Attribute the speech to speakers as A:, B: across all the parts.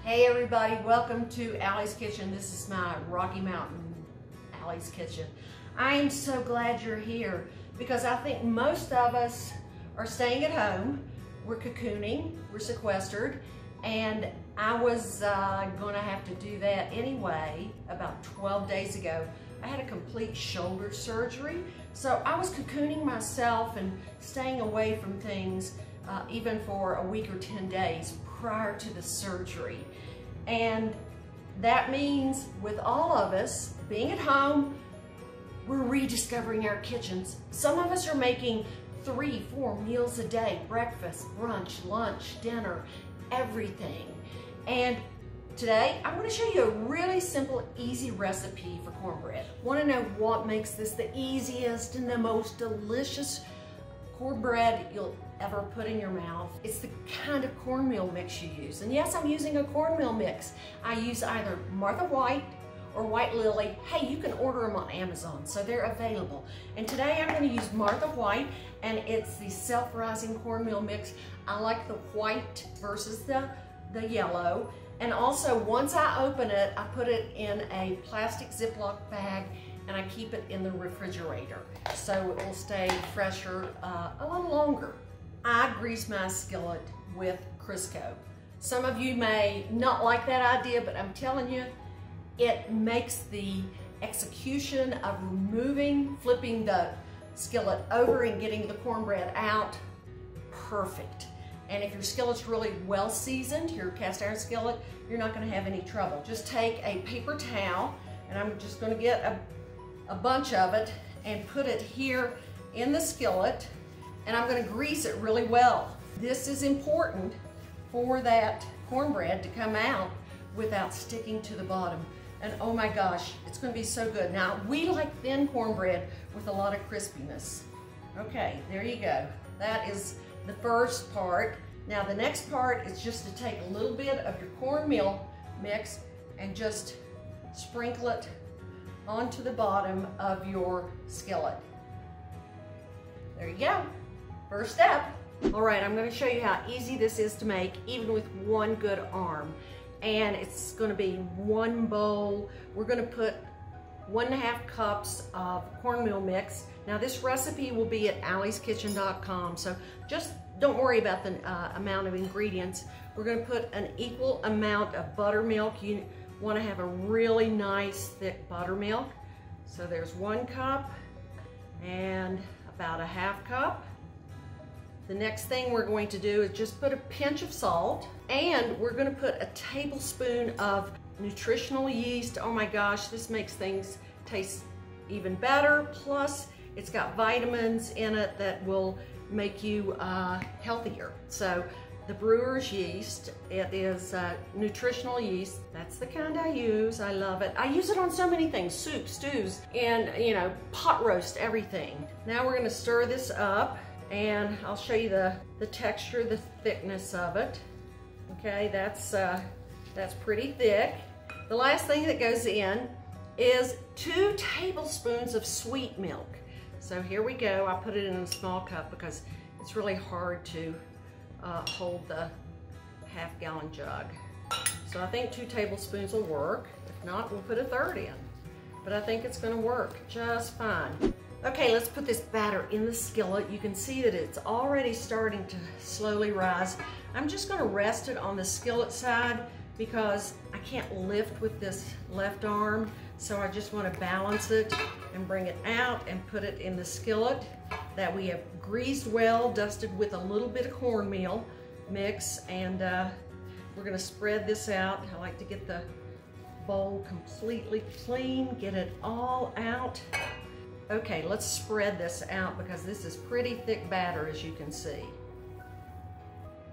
A: Hey everybody, welcome to Allie's Kitchen. This is my Rocky Mountain Allie's Kitchen. I am so glad you're here because I think most of us are staying at home. We're cocooning, we're sequestered, and I was gonna have to do that anyway. About 12 days ago, I had a complete shoulder surgery. So I was cocooning myself and staying away from things even for a week or 10 days prior to the surgery. And that means with all of us being at home, we're rediscovering our kitchens. Some of us are making 3-4 meals a day, breakfast, brunch, lunch, dinner, everything. And today, I'm gonna show you a really simple, easy recipe for cornbread. Wanna know what makes this the easiest and the most delicious cornbread you'll ever put in your mouth? It's the kind of cornmeal mix you use. And yes, I'm using a cornmeal mix. I use either Martha White or White Lily. Hey, you can order them on Amazon, so they're available. And today I'm gonna use Martha White, and it's the self-rising cornmeal mix. I like the white versus the yellow. And also, once I open it, I put it in a plastic Ziploc bag and I keep it in the refrigerator so it will stay fresher a little longer. I grease my skillet with Crisco. Some of you may not like that idea, but I'm telling you, it makes the execution of flipping the skillet over and getting the cornbread out perfect. And if your skillet's really well seasoned, your cast iron skillet, you're not gonna have any trouble. Just take a paper towel, and I'm just gonna get a bunch of it and put it here in the skillet, and I'm gonna grease it really well. This is important for that cornbread to come out without sticking to the bottom. And oh my gosh, it's gonna be so good. Now, we like thin cornbread with a lot of crispiness. Okay, there you go. That is the first part. Now the next part is just to take a little bit of your cornmeal mix and just sprinkle it onto the bottom of your skillet. There you go, first step. All right, I'm gonna show you how easy this is to make, even with one good arm. And it's gonna be one bowl. We're gonna put 1.5 cups of cornmeal mix. Now this recipe will be at allieskitchen.com, so just don't worry about the amount of ingredients. We're gonna put an equal amount of buttermilk. You wanna have a really nice thick buttermilk. So there's 1 cup and about 1/2 cup. The next thing we're going to do is just put a pinch of salt, and we're gonna put a tablespoon of nutritional yeast. Oh my gosh, this makes things taste even better. Plus, it's got vitamins in it that will make you healthier. So the brewer's yeast, it is nutritional yeast. That's the kind I use. I love it. I use it on so many things, soup, stews, and pot roast, everything. Now we're gonna stir this up, and I'll show you the texture, the thickness of it. Okay, that's pretty thick. The last thing that goes in is 2 tablespoons of sweet milk. So here we go. I put it in a small cup because it's really hard to hold the 1/2 gallon jug. So I think 2 tablespoons will work. If not, we'll put a 1/3 in. But I think it's gonna work just fine. Okay, let's put this batter in the skillet. You can see that it's already starting to slowly rise. I'm just gonna rest it on the skillet side because I can't lift with this left arm. So I just wanna balance it and bring it out and put it in the skillet that we have greased well, dusted with a little bit of cornmeal mix, and we're gonna spread this out. I like to get the bowl completely clean, get it all out. Okay, let's spread this out because this is pretty thick batter, as you can see.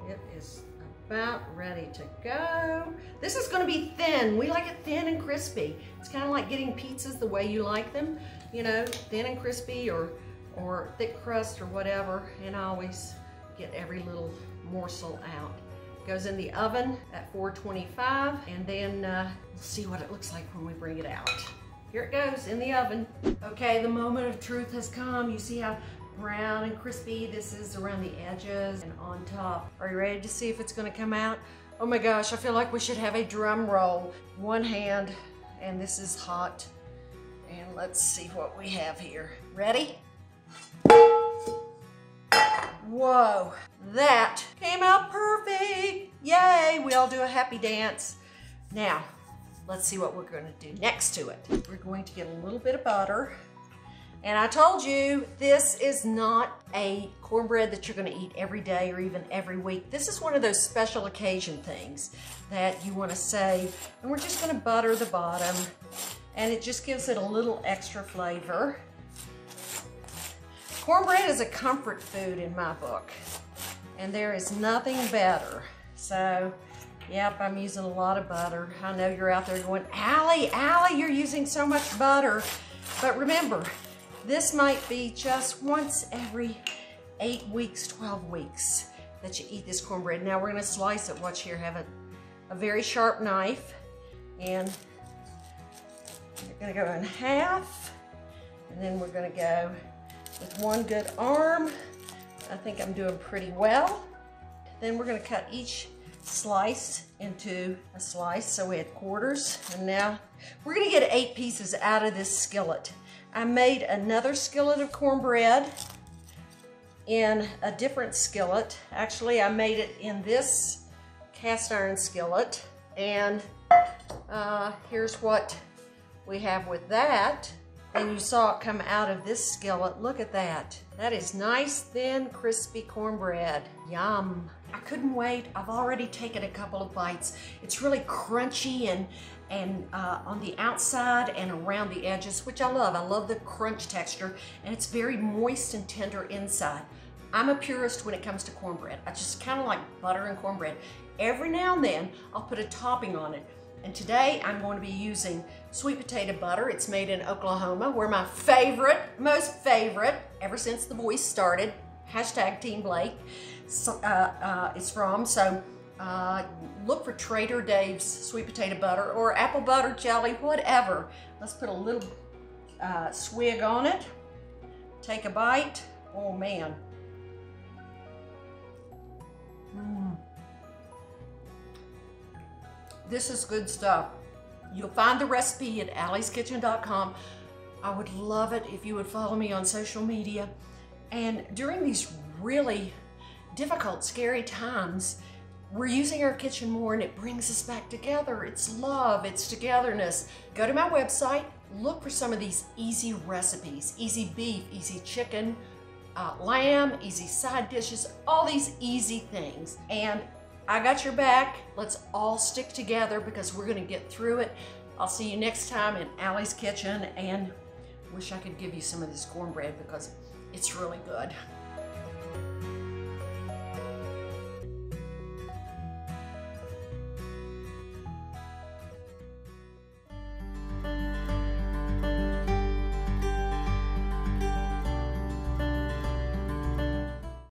A: It is about ready to go. This is gonna be thin. We like it thin and crispy. It's kind of like getting pizzas the way you like them, thin and crispy or thick crust or whatever, and I always get every little morsel out. Goes in the oven at 425, and then we'll see what it looks like when we bring it out. Here it goes in the oven. Okay, the moment of truth has come. You see how brown and crispy this is around the edges and on top. Are you ready to see if it's gonna come out? Oh my gosh, I feel like we should have a drum roll. One hand, and this is hot. And let's see what we have here. Ready? Whoa, that came out perfect. Yay, we all do a happy dance. Now, let's see what we're gonna do next to it. We're going to get a little bit of butter. And I told you, this is not a cornbread that you're gonna eat every day or even every week. This is one of those special occasion things that you wanna save. And we're just gonna butter the bottom, and it just gives it a little extra flavor. Cornbread is a comfort food in my book, and there is nothing better. So, yep, I'm using a lot of butter. I know you're out there going, Allie, you're using so much butter. But remember, this might be just once every 8 weeks, 12 weeks that you eat this cornbread. Now we're gonna slice it. Watch here, have a very sharp knife, and we're gonna go in half, and then we're gonna go with one good arm. I think I'm doing pretty well. Then we're gonna cut each slice into a slice, so we had quarters, and now we're gonna get 8 pieces out of this skillet. I made another skillet of cornbread in a different skillet. Actually, I made it in this cast iron skillet, and here's what we have with that. And you saw it come out of this skillet. Look at that. That is nice, thin, crispy cornbread. Yum. I couldn't wait. I've already taken a couple of bites. It's really crunchy and on the outside and around the edges, which I love. I love the crunch texture, and it's very moist and tender inside. I'm a purist when it comes to cornbread. I just kind of like butter and cornbread. Every now and then, I'll put a topping on it. And today, I'm going to be using sweet potato butter. It's made in Oklahoma, where my most favorite, ever since The Voice started, #Team Blake, is from. So look for Trader Dave's sweet potato butter or apple butter jelly, whatever. Let's put a little swig on it. Take a bite. Oh man. This is good stuff. You'll find the recipe at allieskitchen.com. I would love it if you would follow me on social media. And during these really difficult, scary times, we're using our kitchen more, and it brings us back together. It's love, it's togetherness. Go to my website, look for some of these easy recipes, easy beef, easy chicken, lamb, easy side dishes, all these easy things. And I got your back. Let's all stick together because we're gonna get through it. I'll see you next time in Allie's Kitchen, and wish I could give you some of this cornbread because it's really good.